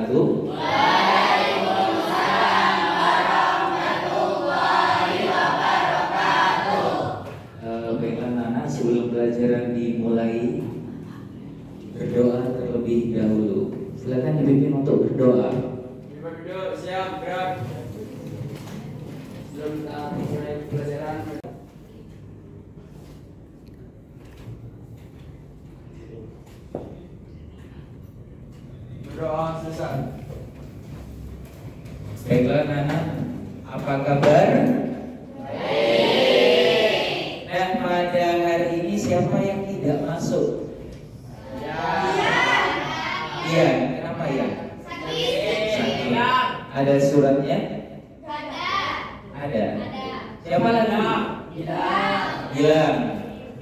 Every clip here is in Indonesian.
wabarakatuh. Baiklah anak, sebelum pelajaran dimulai, berdoa terlebih dahulu. Silakan dipimpin untuk berdoa. Berdoa, siap, gerak. Sebelum kita mulai pelajaran. Berdoa selesai. Baiklah anak, apa kabar? Dan pada hari ini siapa yang tidak masuk? Iya, kenapa ya? Sakit. Ada suratnya? Ada. Siapa lagi? Gilang.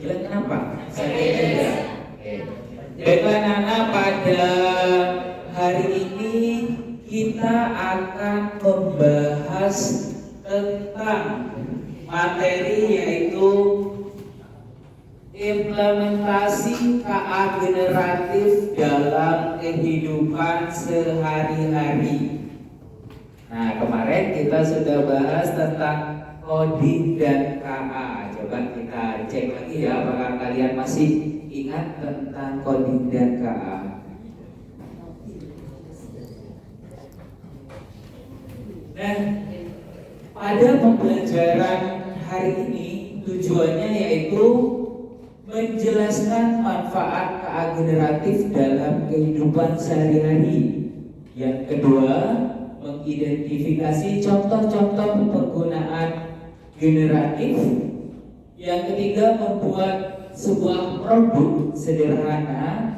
Gilang kenapa? Sakit juga. Oke. Baiklah anak, pada hari ini kita akan membahas tentang materi yaitu implementasi KA generatif dalam kehidupan sehari-hari. Nah, kemarin kita sudah bahas tentang coding dan KA. Coba kita cek lagi ya, apakah kalian masih ingat tentang coding dan KA. Nah, pada pembelajaran hari ini tujuannya yaitu menjelaskan manfaat KA generatif dalam kehidupan sehari-hari. Yang kedua, mengidentifikasi contoh-contoh penggunaan generatif. Yang ketiga, membuat sebuah produk sederhana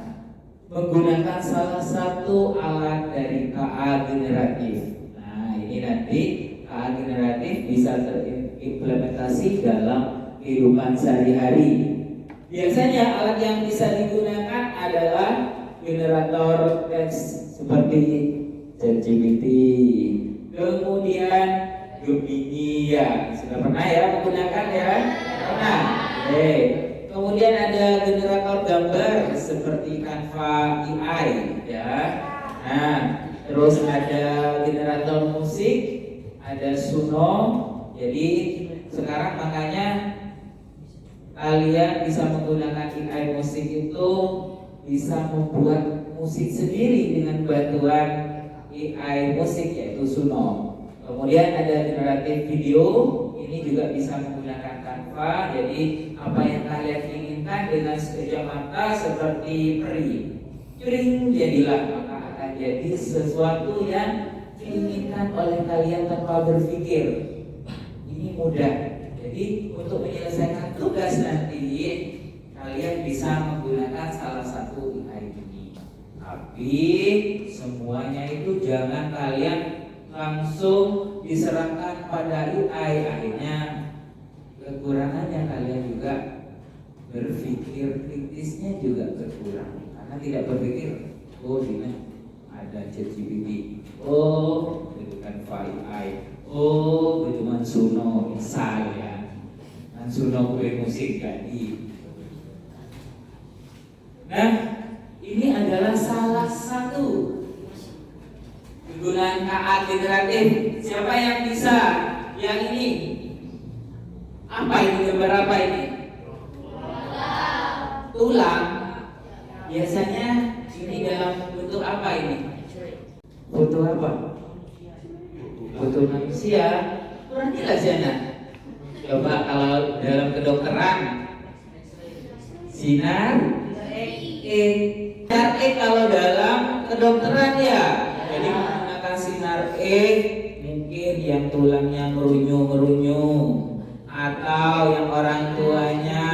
menggunakan salah satu alat dari KA generatif. Nah, ini nanti KA generatif bisa terimplementasi dalam kehidupan sehari-hari. Biasanya alat yang bisa digunakan adalah generator teks seperti ChatGPT, kemudian Gemini ya, sudah pernah ya menggunakan ya? Pernah. Oke. Kemudian ada generator gambar seperti Canva AI ya. Nah, terus ada generator musik, ada Suno. Jadi sekarang makanya kalian bisa menggunakan AI musik itu bisa membuat musik sendiri dengan bantuan AI musik yaitu Suno. Kemudian ada generatif video, ini juga bisa menggunakan Canva. Jadi apa yang kalian inginkan dengan sekejap mata seperti peri, curing jadilah, maka akan jadi sesuatu yang diinginkan oleh kalian tanpa berpikir. Ini mudah. Jadi untuk menyelesaikan tugas nanti kalian bisa menggunakan salah satu AI ini. Tapi semuanya itu jangan kalian langsung diserahkan pada AI. Akhirnya kekurangannya kalian juga berpikir kritisnya juga berkurang karena tidak berpikir, oh ini ada ChatGPT, oh itu kan AI, oh itu Mansuno misalnya. Suno kue musik jadi. Nah, ini adalah salah satu penggunaan KA generatif. Siapa yang bisa? Yang ini. Apa ini, gambar apa ini? Tulang. Biasanya ini dalam bentuk apa ini? Foto apa? Foto manusia. Kurang jelas ya nak? Coba kalau dalam kedokteran sinar sinar kalau dalam kedokteran ya, jadi menggunakan sinar mungkin yang tulangnya merunyu atau yang orang tuanya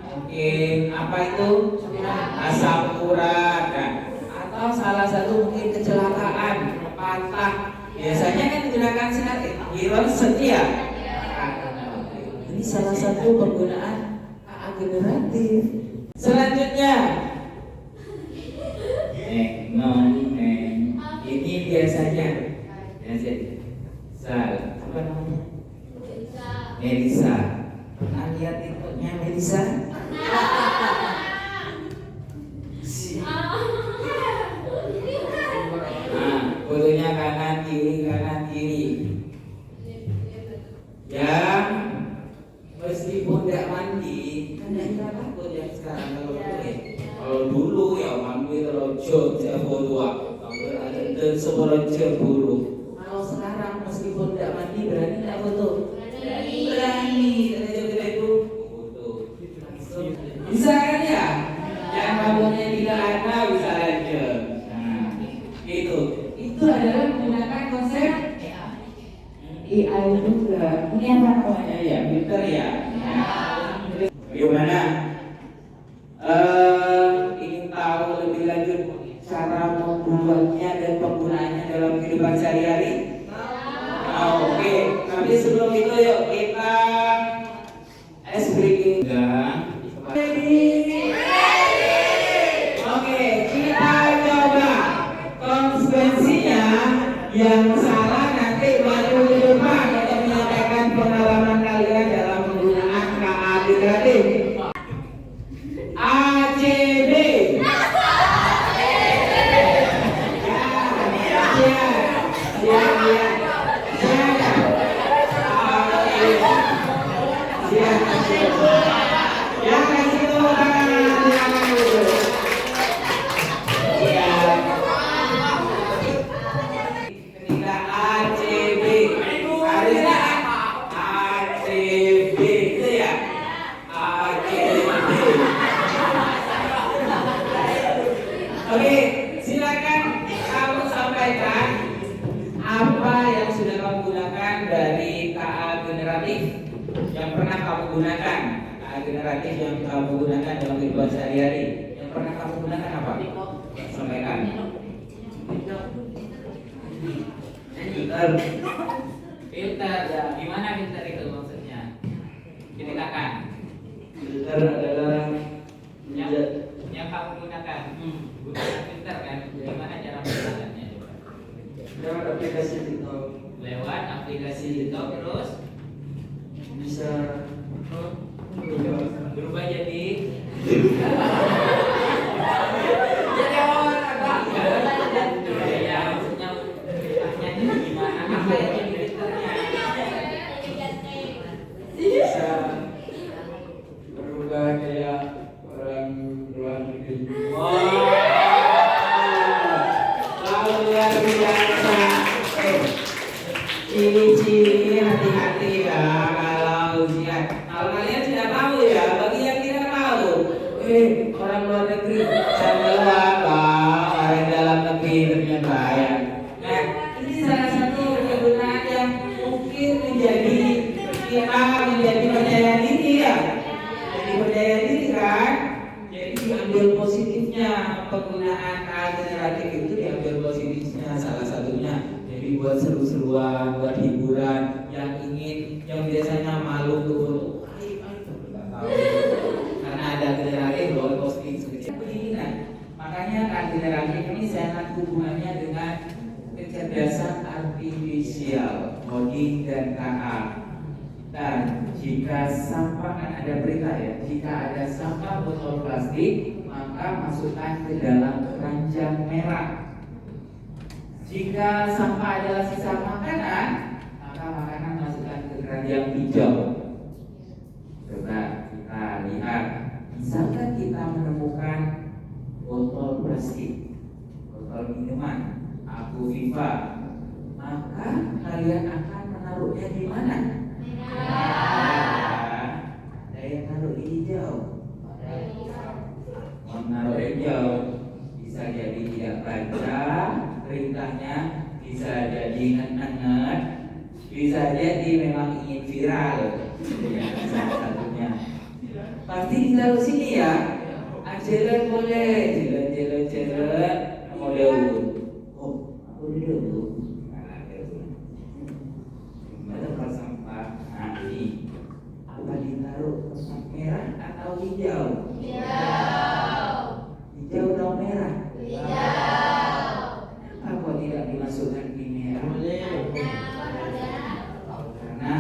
mungkin apa itu asam urat, atau salah satu mungkin kecelakaan patah, biasanya kan menggunakan sinar iron setia. Ini salah satu penggunaan KA generatif. Selanjutnya, ini biasanya apa namanya? Melisa. Pernah lihat tiketnya Melisa? Nah, Honda mandi, kan tidak takut ya sekarang kalau dulu ya. Kalau dulu ya mandi rojo jago tua, kalau ada seorang jaburu. Kalau sekarang meskipun tidak mandi berani tidak foto? Berani, karena juga itu foto. Bisa kan ya? Yang kamunya tidak ada bisa aja. Nah, itu adalah menggunakan konsep AI juga. Ini apa namanya ya? Filter ya. Bagaimana? Ingin tahu lebih lanjut cara membuatnya dan penggunaannya dalam kehidupan sehari-hari? Oke. Tapi sebelum itu yuk kita ice breaking. Oke, kita coba konsekuensinya. Yang salah nanti baru di depan untuk menyampaikan pengalaman kalian dalam penggunaan KA generatif. ACB. Ketika ACB harusnya ACB itu ya ACB. Oke, silakan kamu sampaikan apa yang sudah kamu gunakan dari KA generatif yang pernah kamu gunakan. KA generatif yang kamu gunakan dalam kehidupan sehari-hari yang pernah kamu gunakan apa? Sampaikan. Filter ya, gimana filter itu maksudnya? Ceritakan. Filter adalah yang kamu gunakan. Gunakan filter kan? Gimana cara menggunakannya? Lewat aplikasi TikTok. Lewat aplikasi TikTok terus Bisa berubah jadi ya maksudnya filternya gimana? Apa yang jadi filternya? bisa berubah kayak orang luar negeri. Luar biasa. Ciri-ciri hati-hati ya kalau lihat. Kalau kalian sudah tahu ya, bagi yang tidak tahu, orang luar negeri sambil orang dalam negeri ternyata ya. Nah, ini salah satu kegunaan yang mungkin menjadi kita menjadi percaya diri ya. Jadi percaya diri kan. Jadi diambil positifnya penggunaan KA generatif itu diambil positifnya salah satunya. Jadi buat seru-seruan, buat hiburan, yang biasanya malu untuk foto, nggak tahu. Karena ada generatif buat posting sekecil begini. Makanya KA generatif ini sangat hubungannya dengan kecerdasan artifisial, coding dan KA. Dan jika sampah kan ada berita ya, jika ada sampah botol plastik maka masukkan ke dalam keranjang merah. Jika sampah adalah sisa makanan maka makanan masukkan ke keranjang hijau. Coba kita lihat, misalkan kita menemukan botol plastik, botol minuman, Aku Viva, maka kalian akan menaruhnya di mana? Ada yang naruh di hijau. Menaruh hijau bisa jadi tidak baca perintahnya, bisa jadi nget-nget, bisa jadi memang ingin viral. Salah satunya pasti ditaruh sini ya. Jalan boleh, jalan mau daun. Oh, aku dulu. Ada sampah. Nah ini apa ditaruh tempat merah atau hijau? Hijau atau merah? Apa tidak dimasukkan di merah? Karena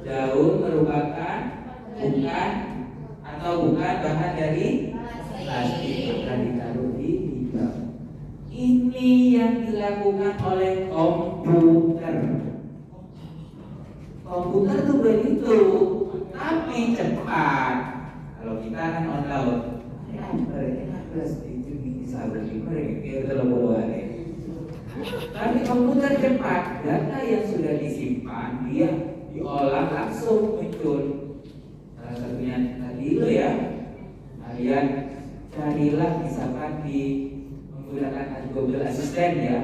daun merupakan bukan bahan dari plastik, maka ditaruh di hijau. Ini yang dilakukan oleh komputer. Komputer tuh begitu, tapi cepat. simpan. Kalau kita kan on cloud, mereka plus itu bisa mereka terlalu banyak. Tapi komputer cepat, data yang sudah disimpan dia diolah langsung muncul. Salah satunya tadi itu ya, kalian carilah misalkan di menggunakan Google Assistant ya.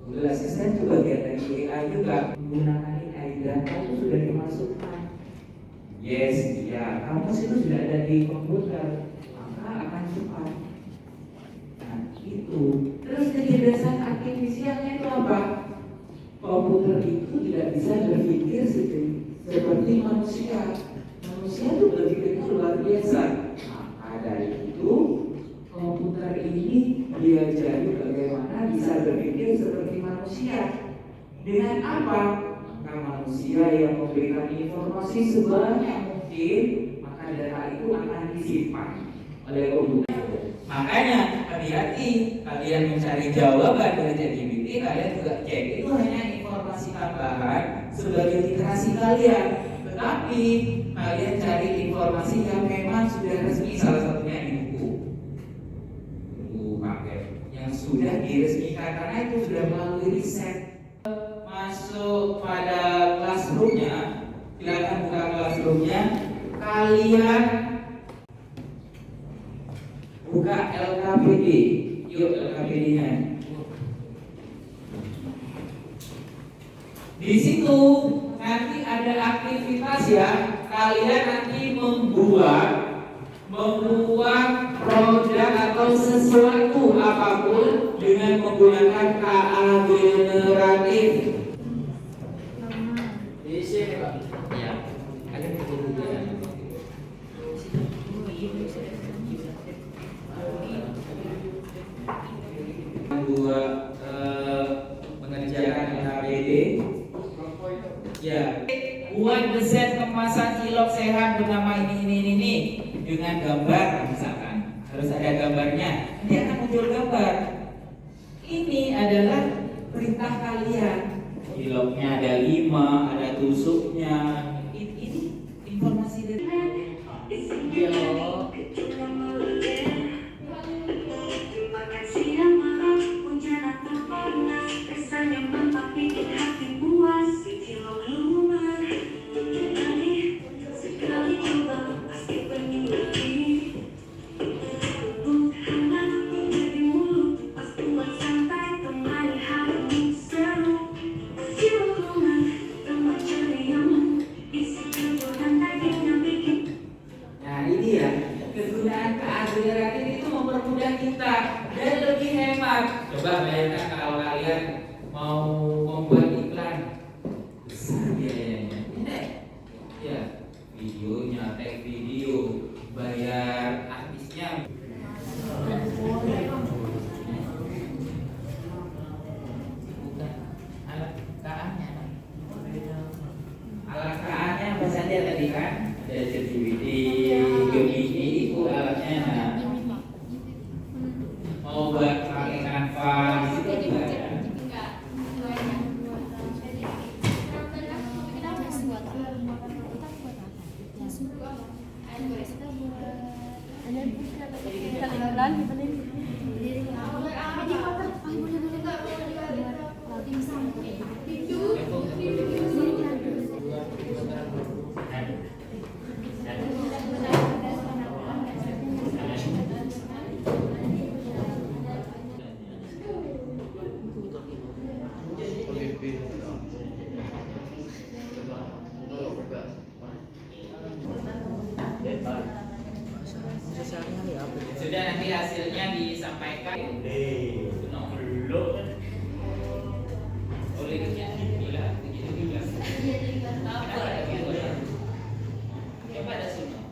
Google Assistant itu bagian dari AI juga. Menggunakan AI data itu sudah dimasukkan. Yes, ya, kamus itu sudah ada di komputer, maka akan cepat. Nah, itu. Terus kecerdasan artifisialnya itu apa? Komputer itu tidak bisa berpikir seperti manusia. Manusia itu berpikirnya luar biasa. Maka dari itu, komputer ini diajari bagaimana bisa berpikir seperti manusia. Dengan apa? Maka manusia yang memberikan informasi sebanyak mungkin, maka data itu akan disimpan oleh komputer. Makanya hati-hati kalian mencari jawaban dari ChatGPT, kalian juga cek itu hanya informasi tambahan sebagai literasi kalian. Tetapi kalian cari informasi yang memang sudah resmi, salah satunya di buku paket yang sudah diresmikan karena itu sudah melalui riset. Masuk pada classroomnya, silakan buka classroomnya. Kalian buka LKPD, yuk LKPD-nya. Di situ nanti ada aktivitas ya, kalian nanti membuat produk atau sesuatu apapun dengan menggunakan KA generatif. Di sini Pak. Ya, ada kemudian. Buat mengerjakan LKPD. Ya, buat desain kemasan cilok sehat bernama ini dengan gambar misalkan harus ada gambarnya, nanti akan muncul gambar. Ini adalah perintah kalian. Ciloknya ada 5, ada tusuknya. Ini informasi dari coba bayangkan kalau kalian mau membuat iklan besar biayanya, ya videonya, tag video, bayar artisnya. Bukan alat KA-nya, alat KA-nya apa saja tadi kan? Ada ChatGPT, Gemini itu alatnya. Mau buat pakai Canva di situ juga ada. Sudah, nanti hasilnya disampaikan. Olehnya bila begitu. Coba ada semua.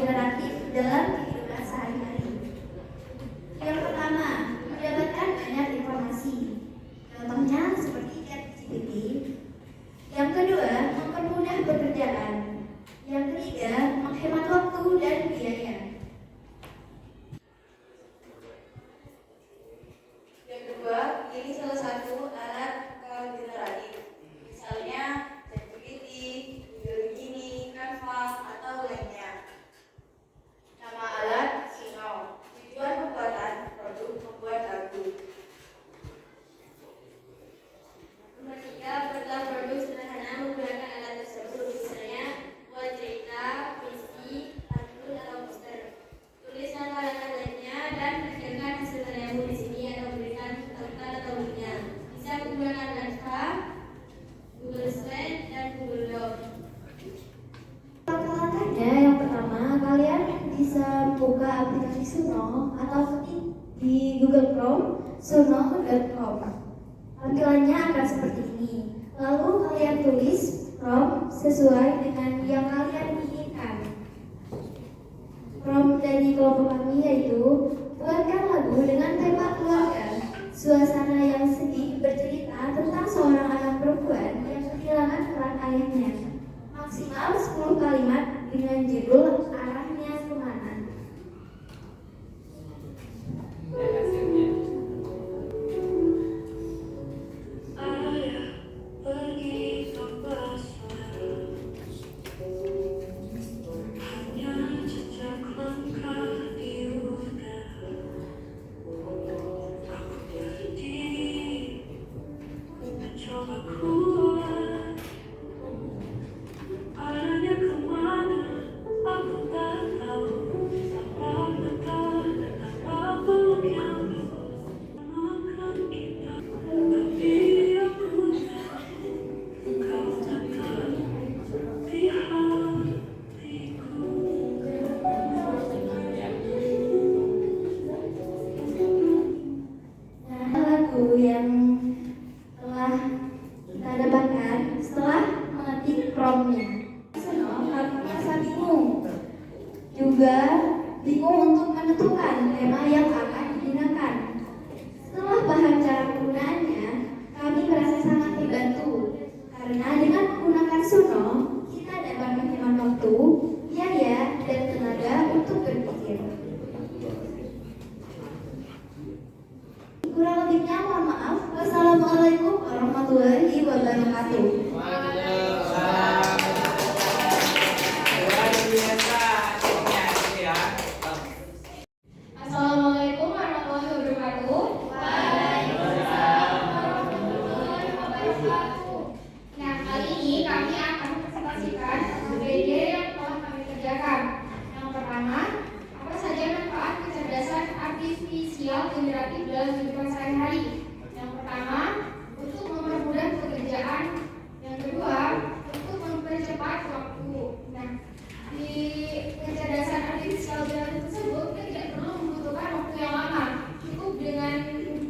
generatif dalam kehidupan sehari-hari. Yang pertama, mendapatkan banyak informasi. Contohnya seperti ChatGPT. Yang kedua, mempermudah pekerjaan. Yang ketiga, menghemat waktu dan biaya. Yang kedua, pilih salah satu alat generatif. Misalnya ChatGPT, Google Gemini, Canva, atau lainnya. Nama alat Suno. Tujuan pembuatan produk membuat lagu. Nomor 3, buatlah produk sederhana menggunakan alat tersebut. Misalnya buat cerita, puisi, pantun, atau poster. Tulis langkah-langkah lainnya dan kerjakan hasil karyamu di sini atau berikan tautan atau linknya. Bisa menggunakan Canva, Google Slide, dan Google Doc. Langkah-langkahnya yang pertama, kalian bisa buka aplikasi Suno atau ketik di Google Chrome suno.com. Tampilannya akan seperti ini. Lalu kalian tulis prompt sesuai dengan yang kalian inginkan. Prompt dari kelompok kami yaitu buatkan lagu dengan tema keluarga. Suasana yang sedih bercerita tentang seorang anak perempuan yang kehilangan peran ayahnya. Maksimal 10 kalimat dengan judul Arahnya Kemana. Dan hasilnya. Lagu yang telah kita dapatkan setelah mengetik promptnya. Suno merasa bingung, juga bingung untuk menentukan tema yang akan digunakan. Setelah paham cara penggunaannya, kami merasa sangat terbantu karena dengan menggunakan Suno kita dapat menghemat waktu, biaya, dan tenaga untuk berpikir. Kurang lebihnya mohon maaf. Wassalamualaikum warahmatullahi wabarakatuh. Waalaikumsalam. Luar biasa hasilnya gitu ya. Assalamualaikum warahmatullahi wabarakatuh. Waalaikumsalam warahmatullahi wabarakatuh. Nah, kali ini kami akan mempresentasikan PPD yang telah kami kerjakan. Yang pertama, apa saja manfaat kecerdasan artifisial generatif dalam kehidupan sehari-hari? Yang pertama, untuk mempermudah pekerjaan. Yang kedua, untuk mempercepat waktu. Nah, di kecerdasan artifisial generatif tersebut kita tidak perlu membutuhkan waktu yang lama. Cukup dengan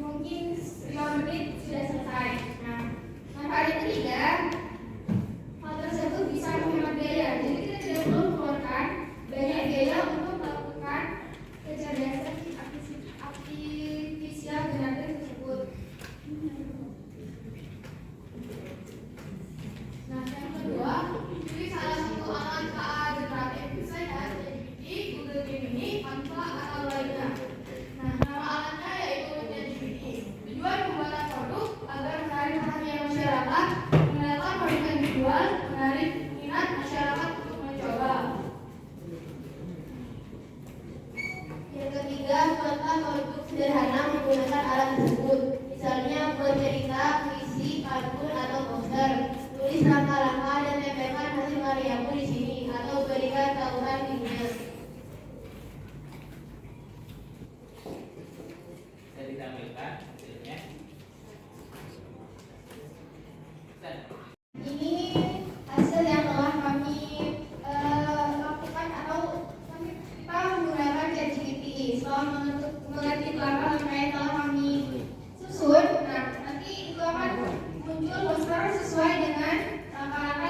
mungkin 5 menit sudah selesai. Nah, manfaat yang ketiga, hal tersebut bisa menghemat biaya. Jadi kita tidak perlu mengeluarkan banyak biaya untuk melakukan kecerdasan artifisial generatif tersebut. Nah, yang kedua, pilih salah satu alat KA generatif, misalnya ChatGPT, Google Gemini, Canva, atau lainnya. Nah, nama alatnya yaitu ChatGPT. Tujuan pembuatan produk agar menarik perhatian masyarakat, mengenalkan produk yang dijual, menarik minat masyarakat untuk mencoba. Yang ketiga, buatlah produk sederhana menggunakan alat tersebut. Misalnya buat cerita, puisi, pantun, atau poster. Tulis langkah-langkah dan tempelkan hasil karyamu di sini atau berikan tautan linknya. Bisa ditampilkan hasilnya. Ini hasil yang telah kami lakukan atau kita menggunakan ChatGPT. Setelah mengetik langkah-langkah yang telah kami susun, nah nanti itu akan muncul poster sesuai dengan langkah-langkah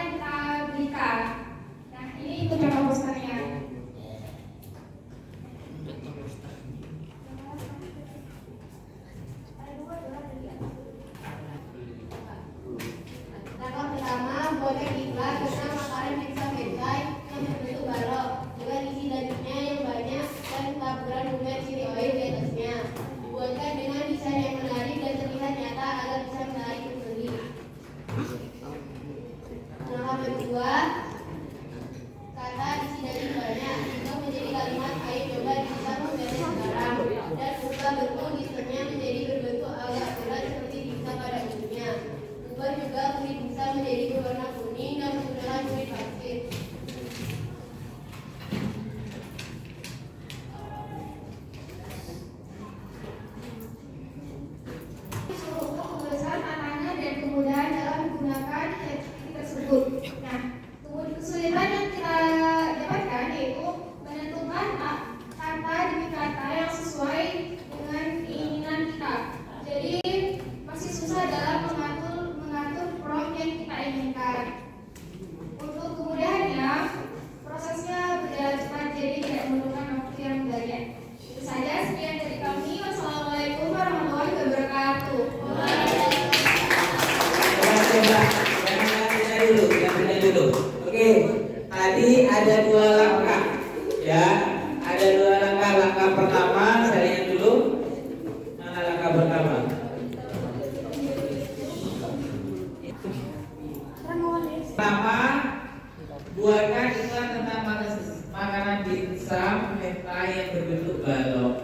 memasang peta yang berbentuk balok.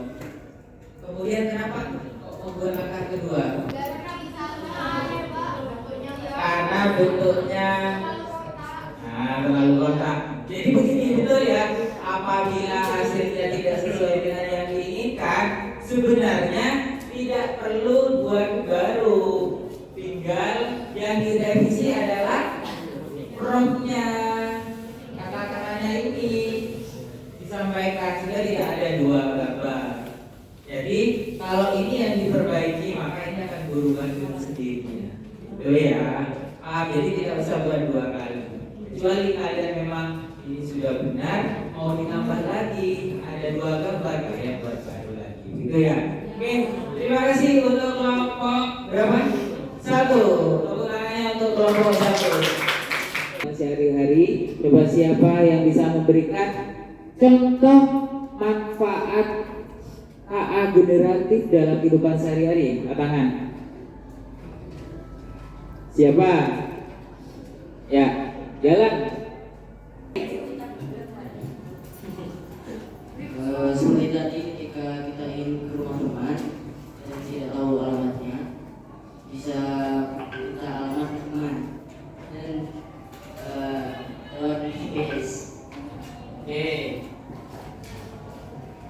Kemudian kenapa kok membuat langkah kedua? Karena bentuknya terlalu kotak. Jadi begini, betul ya. Apabila hasilnya tidak sesuai dengan yang diinginkan, sebenarnya tidak perlu buat baru. Tinggal yang direvisi adalah prompt-nya, kata-katanya ini disampaikan sudah tidak ada dua gambar. Jadi kalau ini yang diperbaiki maka ini akan berubah dengan sendirinya. Tuh ya. Jadi tidak usah buat dua kali. Kecuali kalian memang ini sudah benar, mau ditambah lagi ada dua gambar, kalian buat baru lagi. Gitu ya. Oke, terima kasih untuk kelompok berapa? 1. Tepuk tangannya untuk kelompok 1. Sehari-hari, coba siapa yang bisa memberikan contoh manfaat KA generatif dalam kehidupan sehari-hari? Angkat tangan. Siapa? Ya, jalan. Seperti tadi ketika kita ingin ke rumah teman dan tidak tahu alamatnya, bisa minta alamat teman dan lewat GPS. Oke.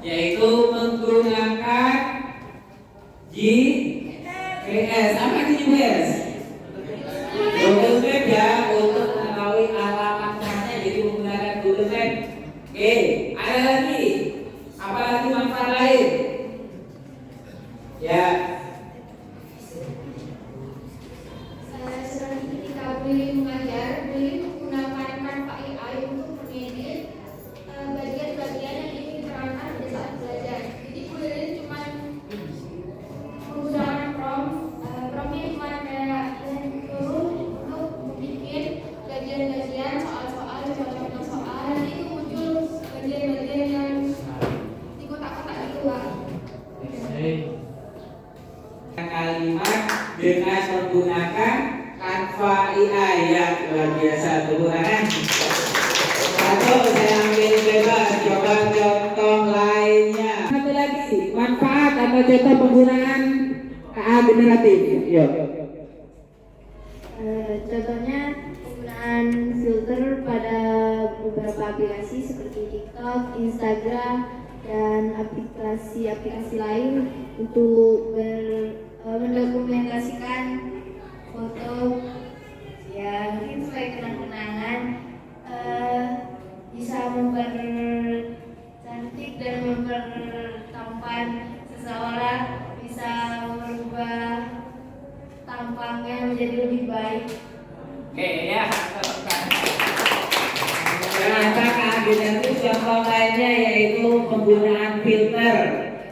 Yaitu menggunakan GPS. Apa GPS? Google Map ya, untuk mengetahui alamat temannya, jadi menggunakan Google Map. Oke, ada lagi. Apalagi manfaat lain? Ya. Selain ketika beli mengajar, beli menggunakan Canva AI untuk mengedit bagian-bagian yang ingin diterangkan pada saat belajar. Jadi beli cuma menggunakan promptnya cuma kayak turun untuk membuat bagian-bagian soal-soal, contoh soal, nanti itu muncul bagian-bagian yang di kotak-kotak itu lah. Kalimat dengan menggunakan Canva AI ya, luar biasa. Tepuk tangan. 1, saya ambil bebas. Coba contoh lainnya. Satu lagi, manfaat atau contoh penggunaan KA generatif. Yuk. Contohnya penggunaan filter pada beberapa aplikasi seperti TikTok, Instagram, dan aplikasi-aplikasi lain untuk mendokumentasikan foto ya mungkin sebagai kenang-kenangan, bisa mempercantik dan mempertampan seseorang, bisa merubah tampangnya menjadi lebih baik. Oke ya. Ternyata KA generatif contoh lainnya yaitu penggunaan filter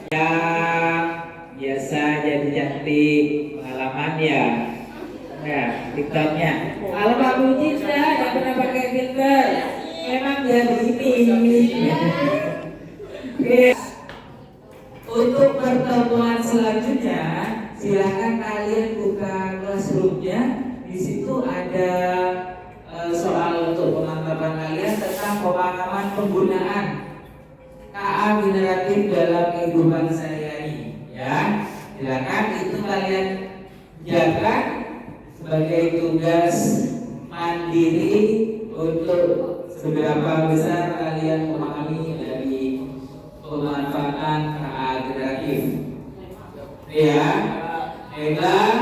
yang biasa jadi cantik pengalaman ya. Ya, TikToknya. Kalau Pak Puji sudah nggak pernah pakai filter, memang dia begini. Oke. Untuk pertemuan selanjutnya, silakan kalian buka classroom-nya. Di situ ada soal untuk pemantapan kalian tentang pemahaman penggunaan KA generatif dalam kehidupan sehari-hari. Ya, silakan itu kalian jaga sebagai tugas mandiri untuk seberapa besar kalian memahami dari pemanfaatan KA generatif. Ya, baiklah,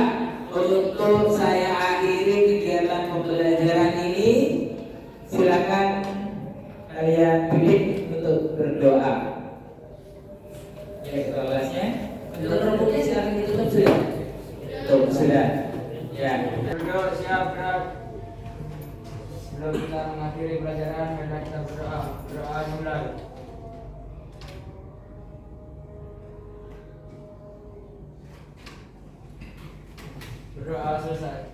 untuk saya akhiri kegiatan pembelajaran ini. Silakan kalian pilih untuk berdoa. Ya, kelasnya. Untuk rambutnya silakan ditutup sudah. Tutup sudah. Ya. Berdoa siap gerak. Sebelum kita mengakhiri pelajaran, mari kita berdoa. Berdoa dimulai. Berdoa selesai.